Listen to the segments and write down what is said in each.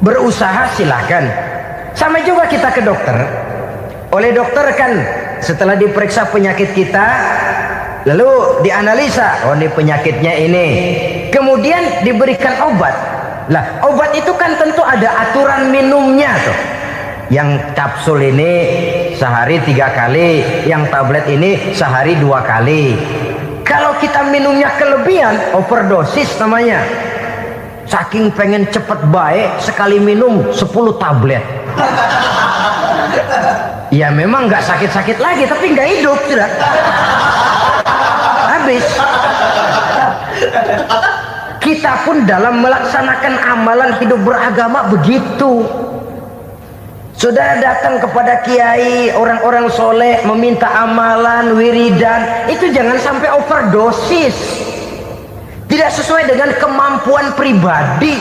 berusaha silakan. Sama juga kita ke dokter. Oleh dokter kan setelah diperiksa penyakit kita, lalu dianalisa, oh ini penyakitnya ini, kemudian diberikan obat. Lah obat itu kan tentu ada aturan minumnya tuh. Yang kapsul ini sehari 3 kali, yang tablet ini sehari 2 kali. Kalau kita minumnya kelebihan, overdosis namanya. Saking pengen cepet baik, sekali minum 10 tablet. Ya memang nggak sakit-sakit lagi, tapi nggak hidup sudah. Habis. Kita pun dalam melaksanakan amalan hidup beragama begitu. Saudara datang kepada kiai, orang-orang soleh, meminta amalan, wiridan, itu jangan sampai overdosis. Tidak sesuai dengan kemampuan pribadi.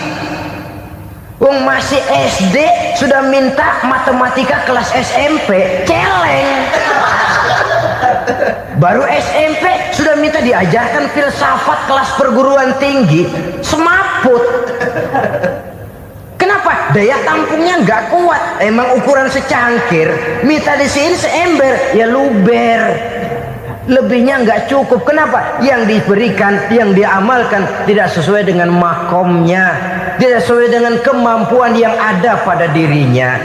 Wong masih SD sudah minta matematika kelas SMP, celeng. Baru SMP sudah minta diajarkan filsafat kelas perguruan tinggi, semaput. Kenapa? Daya tampungnya nggak kuat. Emang ukuran secangkir, minta di sini seember, ya luber. Lebihnya nggak cukup. Kenapa? Yang diberikan, yang diamalkan tidak sesuai dengan makomnya, tidak sesuai dengan kemampuan yang ada pada dirinya.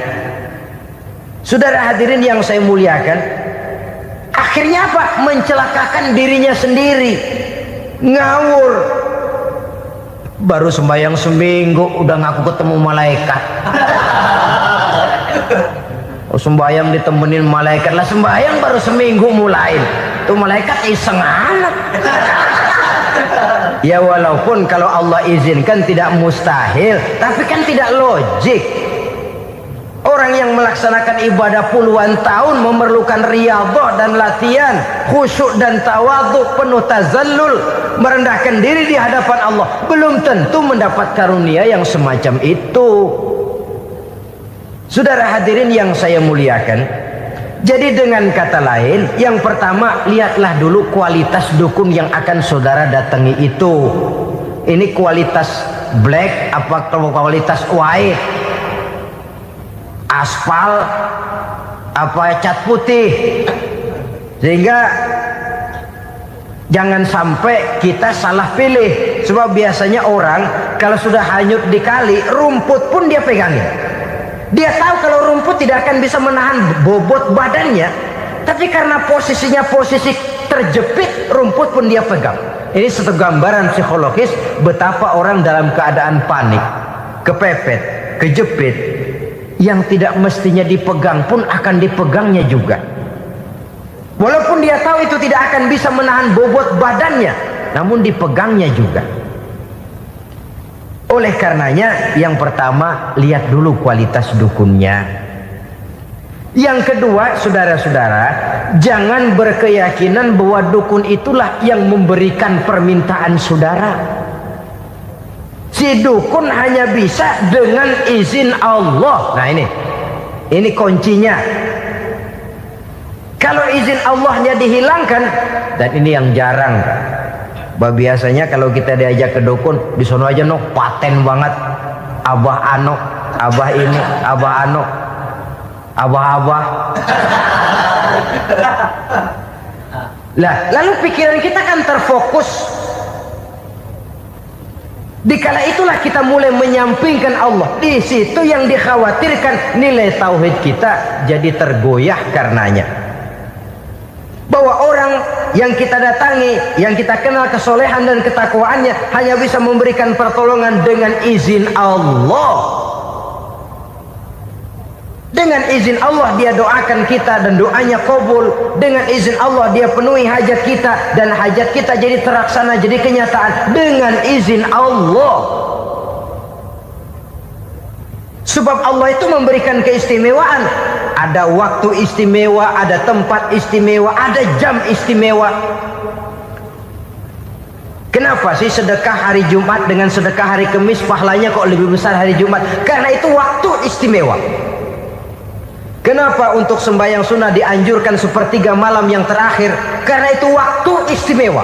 Saudara hadirin yang saya muliakan, akhirnya apa? Mencelakakan dirinya sendiri, ngawur. Baru sembahyang seminggu udah ngaku ketemu malaikat. Oh, sembahyang ditemenin malaikat lah, sembahyang baru seminggu mulai. Tuh malaikat iseng amat. Ya walaupun kalau Allah izinkan tidak mustahil, tapi kan tidak logik. Orang yang melaksanakan ibadah puluhan tahun memerlukan riyadhah dan latihan, khusyuk dan tawadhu, penuh tazallul, merendahkan diri di hadapan Allah, belum tentu mendapat karunia yang semacam itu. Saudara hadirin yang saya muliakan, jadi dengan kata lain, yang pertama, lihatlah dulu kualitas dukun yang akan saudara datangi itu. Ini kualitas black apa kualitas white? Aspal apa cat putih, sehingga jangan sampai kita salah pilih. Sebab biasanya orang kalau sudah hanyut di kali, rumput pun dia pegangin. Dia tahu kalau rumput tidak akan bisa menahan bobot badannya, tapi karena posisinya posisi terjepit, rumput pun dia pegang. Ini satu gambaran psikologis betapa orang dalam keadaan panik, kepepet, kejepit, yang tidak mestinya dipegang pun akan dipegangnya juga. Walaupun dia tahu itu tidak akan bisa menahan bobot badannya, namun dipegangnya juga. Oleh karenanya, yang pertama, lihat dulu kualitas dukunnya. Yang kedua, saudara-saudara, jangan berkeyakinan bahwa dukun itulah yang memberikan permintaan saudara. Si dukun hanya bisa dengan izin Allah. Nah ini kuncinya. Kalau izin Allahnya dihilangkan, dan ini yang jarang. Biasanya kalau kita diajak ke dukun, di sono aja no paten banget. Abah ano, abah ini, abah ano, abah-abah. Lah, lalu pikiran kita kan terfokus. Dikala itulah kita mulai menyampingkan Allah. Di situ yang dikhawatirkan nilai tauhid kita jadi tergoyah karenanya. Bahwa orang yang kita datangi, yang kita kenal kesolehan dan ketakwaannya, hanya bisa memberikan pertolongan dengan izin Allah. Dengan izin Allah dia doakan kita dan doanya kabul. Dengan izin Allah dia penuhi hajat kita dan hajat kita jadi terlaksana, jadi kenyataan dengan izin Allah. Sebab Allah itu memberikan keistimewaan. Ada waktu istimewa, ada tempat istimewa, ada jam istimewa. Kenapa sih sedekah hari Jumat dengan sedekah hari Kamis pahalanya kok lebih besar hari Jumat? Karena itu waktu istimewa. Kenapa untuk sembahyang sunnah dianjurkan sepertiga malam yang terakhir? Karena itu waktu istimewa.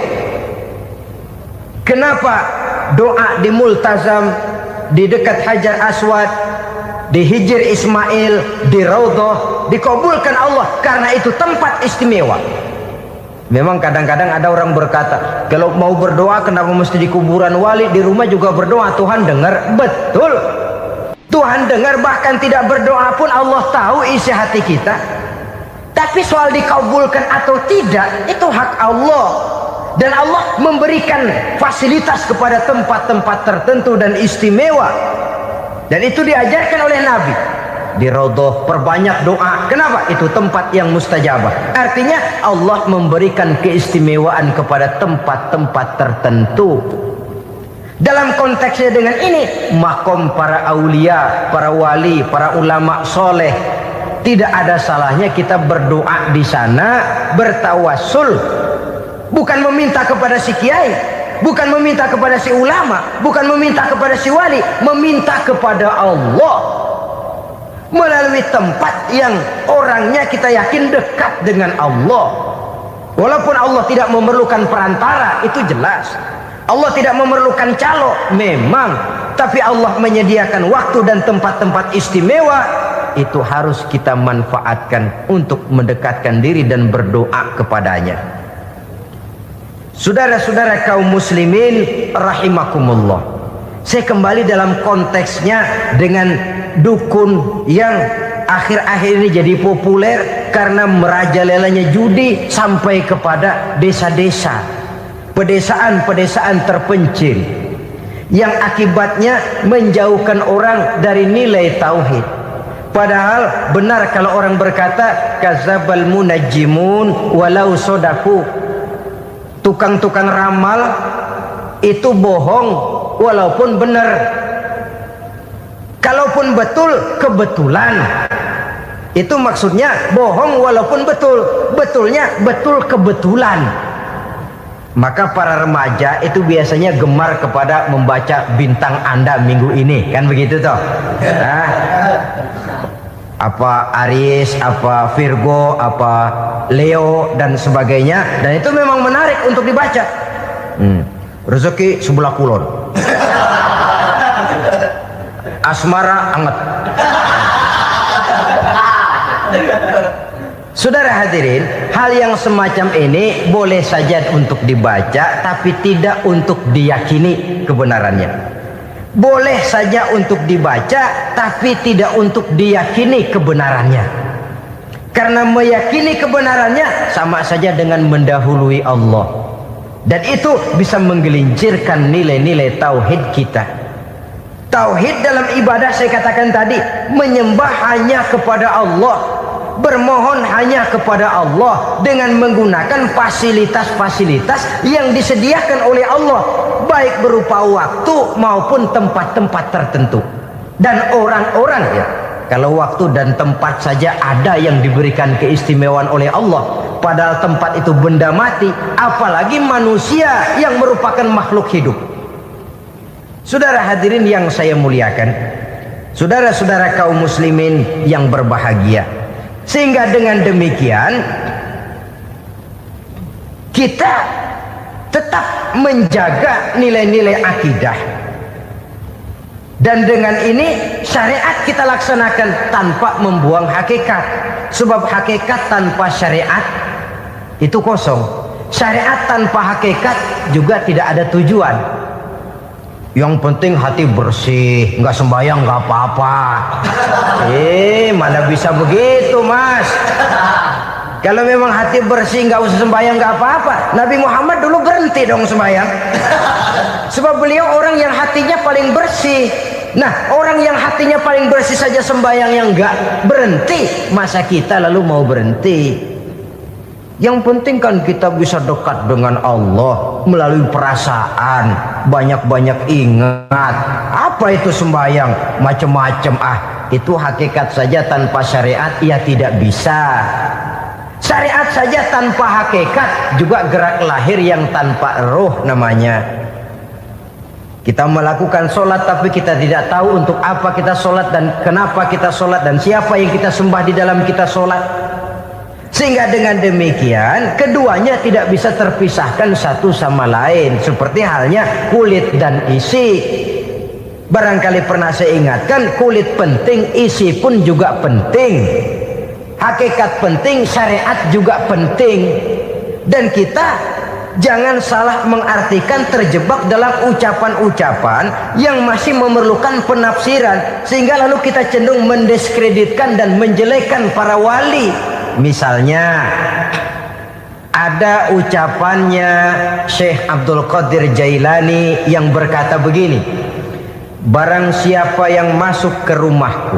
Kenapa doa di multazam di dekat Hajar Aswad, di Hijr Ismail, di Raudhah, dikabulkan Allah karena itu tempat istimewa. Memang kadang-kadang ada orang berkata, kalau mau berdoa kenapa mesti di kuburan wali, di rumah juga berdoa, Tuhan dengar. Betul, Tuhan dengar, bahkan tidak berdoa pun Allah tahu isi hati kita. Tapi soal dikabulkan atau tidak, itu hak Allah. Dan Allah memberikan fasilitas kepada tempat-tempat tertentu dan istimewa. Dan itu diajarkan oleh Nabi. Di Raudhah perbanyak doa. Kenapa? Itu tempat yang mustajabah. Artinya Allah memberikan keistimewaan kepada tempat-tempat tertentu. Dalam konteksnya dengan ini, makom para aulia, para wali, para ulama soleh, tidak ada salahnya kita berdoa di sana, bertawassul. Bukan meminta kepada si kiai, bukan meminta kepada si ulama, bukan meminta kepada si wali, meminta kepada Allah melalui tempat yang orangnya kita yakin dekat dengan Allah. Walaupun Allah tidak memerlukan perantara, itu jelas. Allah tidak memerlukan calo, memang. Tapi Allah menyediakan waktu dan tempat-tempat istimewa, itu harus kita manfaatkan untuk mendekatkan diri dan berdoa kepadanya. Saudara-saudara kaum muslimin rahimakumullah, saya kembali dalam konteksnya dengan dukun yang akhir-akhir ini jadi populer karena merajalelanya judi sampai kepada desa-desa, pedesaan-pedesaan terpencil, yang akibatnya menjauhkan orang dari nilai tauhid. Padahal benar kalau orang berkata kadzabal munajjimun walau sodaku, tukang-tukang ramal itu bohong walaupun benar. Kalaupun betul, kebetulan. Itu maksudnya bohong walaupun betul. Betulnya betul kebetulan. Maka para remaja itu biasanya gemar kepada membaca bintang Anda minggu ini, kan begitu toh? Nah, apa Aries, apa Virgo, apa Leo dan sebagainya, dan itu memang menarik untuk dibaca. Rezeki sebelah kulon, asmara anget. Saudara hadirin, hal yang semacam ini boleh saja untuk dibaca, tapi tidak untuk diyakini kebenarannya. Boleh saja untuk dibaca, tapi tidak untuk diyakini kebenarannya. Karena meyakini kebenarannya sama saja dengan mendahului Allah. Dan itu bisa menggelincirkan nilai-nilai tauhid kita. Tauhid dalam ibadah saya katakan tadi, menyembah hanya kepada Allah, bermohon hanya kepada Allah dengan menggunakan fasilitas-fasilitas yang disediakan oleh Allah, baik berupa waktu maupun tempat-tempat tertentu dan orang-orang. Ya, kalau waktu dan tempat saja ada yang diberikan keistimewaan oleh Allah, padahal tempat itu benda mati, apalagi manusia yang merupakan makhluk hidup. Saudara hadirin yang saya muliakan, saudara-saudara kaum muslimin yang berbahagia, sehingga dengan demikian kita tetap menjaga nilai-nilai akidah, dan dengan ini syariat kita laksanakan tanpa membuang hakikat. Sebab hakikat tanpa syariat itu kosong. Syariat tanpa hakikat juga tidak ada tujuan. Yang penting hati bersih, nggak sembahyang nggak apa-apa. Mana bisa begitu, Mas? Kalau memang hati bersih nggak usah sembahyang nggak apa-apa. Nabi Muhammad dulu berhenti dong sembahyang. Sebab beliau orang yang hatinya paling bersih. Nah, orang yang hatinya paling bersih saja sembahyang yang nggak berhenti, masa kita lalu mau berhenti? Yang penting kan kita bisa dekat dengan Allah melalui perasaan, banyak-banyak ingat. Apa itu sembahyang? Macam-macam. Itu hakikat saja tanpa syariat ya tidak bisa. Syariat saja tanpa hakikat juga gerak lahir yang tanpa roh namanya. Kita melakukan sholat tapi kita tidak tahu untuk apa kita sholat dan kenapa kita sholat dan siapa yang kita sembah di dalam kita sholat. Sehingga dengan demikian keduanya tidak bisa terpisahkan satu sama lain, seperti halnya kulit dan isi. Barangkali pernah saya ingatkan, kulit penting, isi pun juga penting. Hakikat penting, syariat juga penting. Dan kita jangan salah mengartikan, terjebak dalam ucapan-ucapan yang masih memerlukan penafsiran, sehingga lalu kita cenderung mendiskreditkan dan menjelekkan para wali. Misalnya ada ucapannya Syekh Abdul Qadir Jailani yang berkata begini, barang siapa yang masuk ke rumahku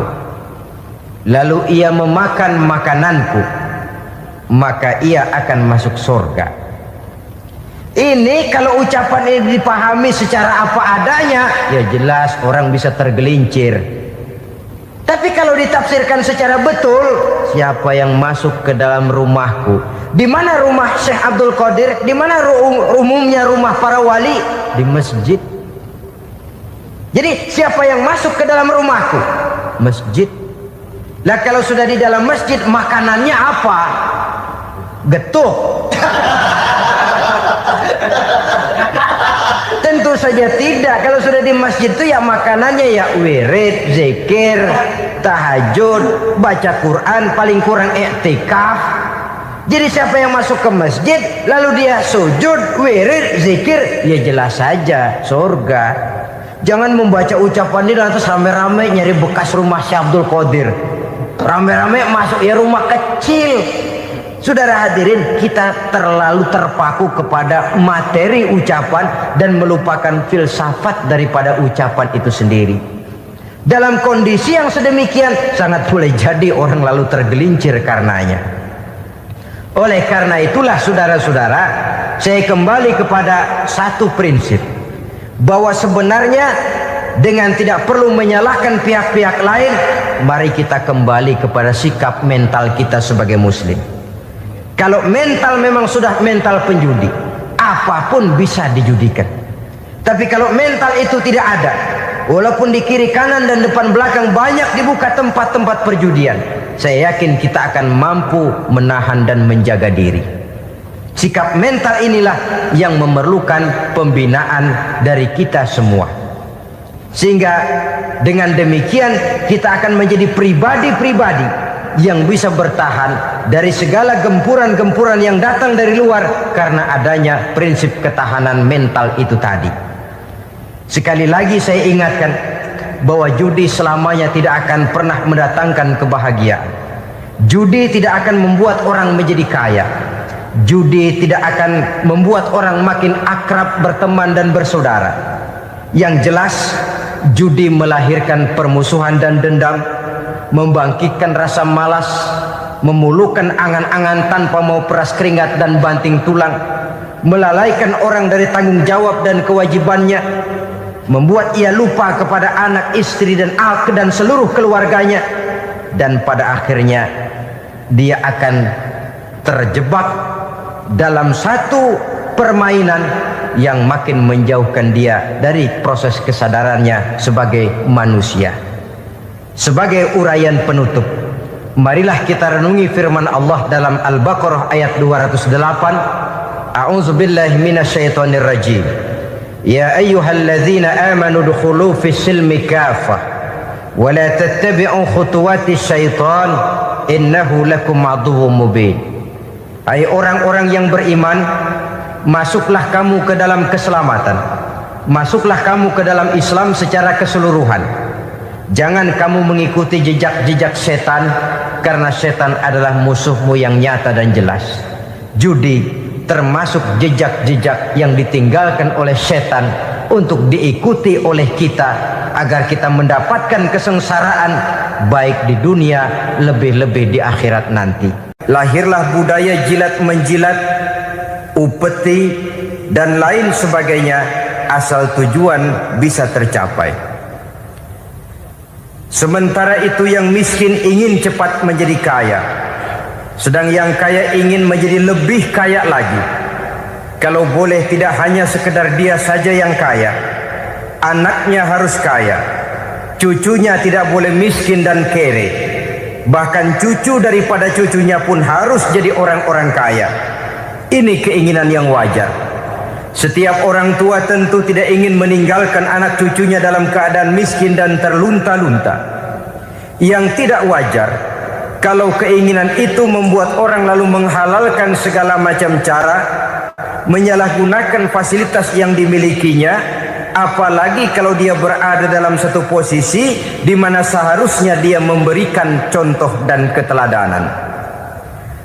lalu ia memakan makananku, maka ia akan masuk surga. Ini kalau ucapan ini dipahami secara apa adanya, ya jelas orang bisa tergelincir. Tapi kalau ditafsirkan secara betul, siapa yang masuk ke dalam rumahku, di mana rumah Syekh Abdul Qadir, di mana umumnya rumah para wali? Di masjid. Jadi siapa yang masuk ke dalam rumahku? Masjid. Lah kalau sudah di dalam masjid, makanannya apa? Getuk. Tentu saja tidak. Kalau sudah di masjid itu ya makanannya ya wirid, zikir, tahajud, baca Quran, paling kurang i'tikaf. Jadi siapa yang masuk ke masjid lalu dia sujud, wirid, zikir, ya jelas saja surga. Jangan membaca ucapan ini lantas rame-rame nyari bekas rumah Syekh Abdul Qadir. Rame-rame masuk ya rumah kecil. Saudara hadirin, kita terlalu terpaku kepada materi ucapan dan melupakan filsafat daripada ucapan itu sendiri. Dalam kondisi yang sedemikian, sangat boleh jadi orang lalu tergelincir karenanya. Oleh karena itulah saudara-saudara, saya kembali kepada satu prinsip, bahwa sebenarnya dengan tidak perlu menyalahkan pihak-pihak lain, mari kita kembali kepada sikap mental kita sebagai muslim. Kalau mental memang sudah mental penjudi, apapun bisa dijudikan. Tapi kalau mental itu tidak ada, walaupun di kiri kanan dan depan belakang banyak dibuka tempat-tempat perjudian, saya yakin kita akan mampu menahan dan menjaga diri. Sikap mental inilah yang memerlukan pembinaan dari kita semua. Sehingga dengan demikian kita akan menjadi pribadi-pribadi yang bisa bertahan dari segala gempuran-gempuran yang datang dari luar karena adanya prinsip ketahanan mental itu tadi. Sekali lagi saya ingatkan bahwa judi selamanya tidak akan pernah mendatangkan kebahagiaan. Judi tidak akan membuat orang menjadi kaya. Judi tidak akan membuat orang makin akrab berteman dan bersaudara. Yang jelas, judi melahirkan permusuhan dan dendam, membangkitkan rasa malas, memulukan angan-angan tanpa mau peras keringat dan banting tulang, melalaikan orang dari tanggung jawab dan kewajibannya, membuat ia lupa kepada anak, istri dan seluruh keluarganya, dan pada akhirnya dia akan terjebak dalam satu permainan yang makin menjauhkan dia dari proses kesadarannya sebagai manusia. Sebagai uraian penutup, marilah kita renungi firman Allah dalam Al-Baqarah ayat 208. A'udzubillahi minasyaitonir rajim. Ya ayyuhalladzina amanu dukhulu fis silmi kafah wa la tattabi'u khutuwatis syaitan innahu lakum aduwwum mubin. Hai orang-orang yang beriman, masuklah kamu ke dalam keselamatan. Masuklah kamu ke dalam Islam secara keseluruhan. Jangan kamu mengikuti jejak-jejak setan, karena setan adalah musuhmu yang nyata dan jelas. Judi termasuk jejak-jejak yang ditinggalkan oleh setan untuk diikuti oleh kita, agar kita mendapatkan kesengsaraan baik di dunia, lebih-lebih di akhirat nanti. Lahirlah budaya jilat-menjilat, upeti, dan lain sebagainya, asal tujuan bisa tercapai. Sementara itu yang miskin ingin cepat menjadi kaya, sedang yang kaya ingin menjadi lebih kaya lagi. Kalau boleh tidak hanya sekedar dia saja yang kaya, anaknya harus kaya, cucunya tidak boleh miskin dan kere, bahkan cucu daripada cucunya pun harus jadi orang-orang kaya. Ini keinginan yang wajar. Setiap orang tua tentu tidak ingin meninggalkan anak cucunya dalam keadaan miskin dan terlunta-lunta. Yang tidak wajar kalau keinginan itu membuat orang lalu menghalalkan segala macam cara, menyalahgunakan fasilitas yang dimilikinya, apalagi kalau dia berada dalam satu posisi di mana seharusnya dia memberikan contoh dan keteladanan.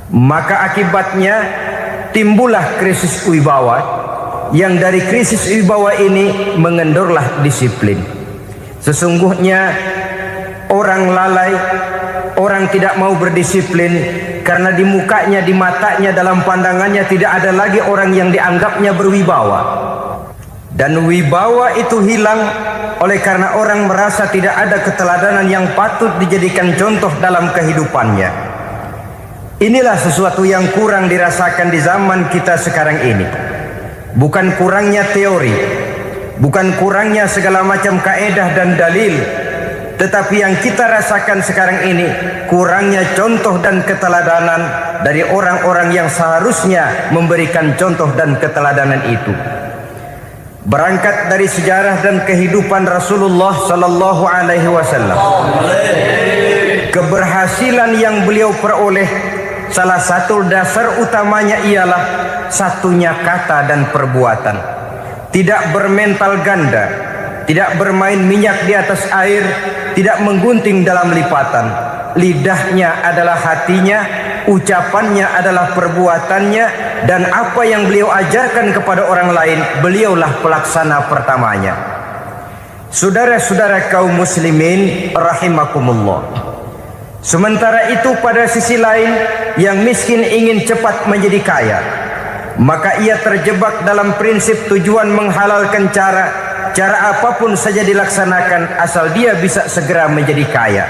Maka akibatnya timbullah krisis wibawa, yang dari krisis wibawa ini mengendorlah disiplin. Sesungguhnya orang lalai, orang tidak mau berdisiplin karena di mukanya, di matanya, dalam pandangannya tidak ada lagi orang yang dianggapnya berwibawa. Dan wibawa itu hilang oleh karena orang merasa tidak ada keteladanan yang patut dijadikan contoh dalam kehidupannya. Inilah sesuatu yang kurang dirasakan di zaman kita sekarang ini. Bukan kurangnya teori, bukan kurangnya segala macam kaedah dan dalil, tetapi yang kita rasakan sekarang ini kurangnya contoh dan keteladanan dari orang-orang yang seharusnya memberikan contoh dan keteladanan itu. Berangkat dari sejarah dan kehidupan Rasulullah sallallahu alaihi wasallam, keberhasilan yang beliau peroleh, salah satu dasar utamanya ialah satunya kata dan perbuatan. Tidak bermental ganda, tidak bermain minyak di atas air, tidak menggunting dalam lipatan. Lidahnya adalah hatinya, ucapannya adalah perbuatannya, dan apa yang beliau ajarkan kepada orang lain, beliaulah pelaksana pertamanya. Saudara-saudara kaum muslimin rahimakumullah. Sementara itu pada sisi lain, yang miskin ingin cepat menjadi kaya, maka ia terjebak dalam prinsip tujuan menghalalkan cara apapun saja dilaksanakan asal dia bisa segera menjadi kaya.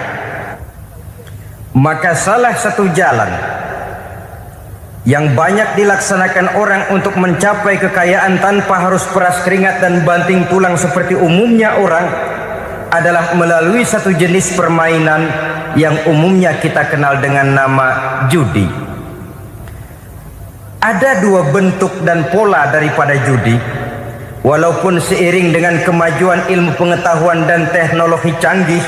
Maka salah satu jalan yang banyak dilaksanakan orang untuk mencapai kekayaan tanpa harus peras keringat dan banting tulang seperti umumnya orang adalah melalui satu jenis permainan yang umumnya kita kenal dengan nama judi. Ada dua bentuk dan pola daripada judi. Walaupun seiring dengan kemajuan ilmu pengetahuan dan teknologi canggih,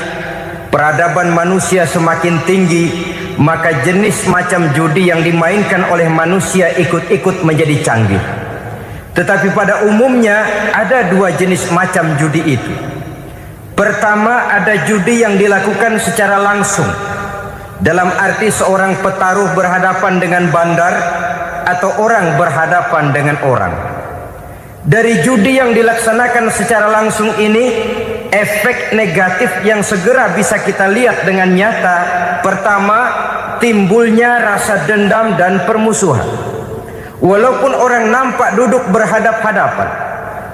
peradaban manusia semakin tinggi, maka jenis macam judi yang dimainkan oleh manusia ikut-ikut menjadi canggih. Tetapi pada umumnya ada dua jenis macam judi itu. Pertama, ada judi yang dilakukan secara langsung, dalam arti seorang petaruh berhadapan dengan bandar atau orang berhadapan dengan orang. Dari judi yang dilaksanakan secara langsung ini, efek negatif yang segera bisa kita lihat dengan nyata. Pertama, timbulnya rasa dendam dan permusuhan. Walaupun orang nampak duduk berhadap-hadapan,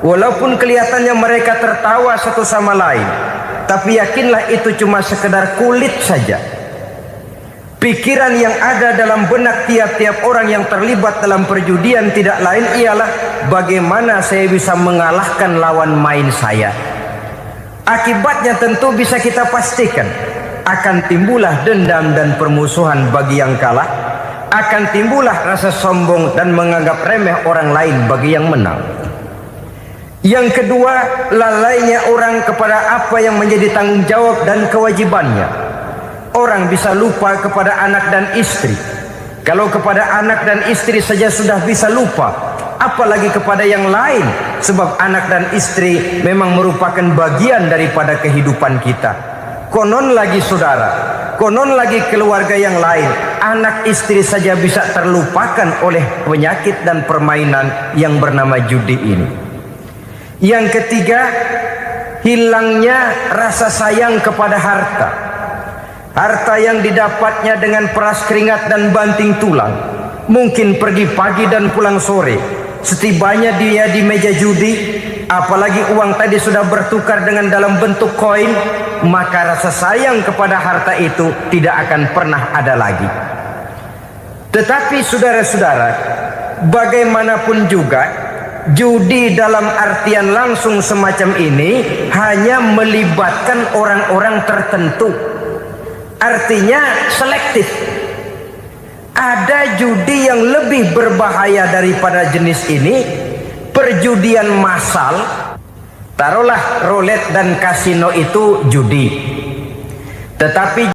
walaupun kelihatannya mereka tertawa satu sama lain, tapi yakinlah itu cuma sekedar kulit saja. Pikiran yang ada dalam benak tiap-tiap orang yang terlibat dalam perjudian tidak lain ialah bagaimana saya bisa mengalahkan lawan main saya. Akibatnya tentu bisa kita pastikan akan timbullah dendam dan permusuhan bagi yang kalah, akan timbullah rasa sombong dan menganggap remeh orang lain bagi yang menang. Yang kedua, lalainya orang kepada apa yang menjadi tanggung jawab dan kewajibannya. Orang bisa lupa kepada anak dan istri. Kalau kepada anak dan istri saja sudah bisa lupa, apalagi kepada yang lain. Sebab anak dan istri memang merupakan bagian daripada kehidupan kita. Konon lagi saudara, konon lagi keluarga yang lain, anak istri saja bisa terlupakan oleh penyakit dan permainan yang bernama judi ini. Yang ketiga, hilangnya rasa sayang kepada harta. Harta yang didapatnya dengan peras keringat dan banting tulang. Mungkin pergi pagi dan pulang sore. Setibanya dia di meja judi, apalagi uang tadi sudah bertukar dengan dalam bentuk koin, maka rasa sayang kepada harta itu tidak akan pernah ada lagi. Tetapi saudara-saudara, bagaimanapun juga, judi dalam artian langsung semacam ini hanya melibatkan orang-orang tertentu. Artinya selektif. Ada judi yang lebih berbahaya daripada jenis ini, perjudian massal, taruhlah roulette dan kasino itu judi, tetapi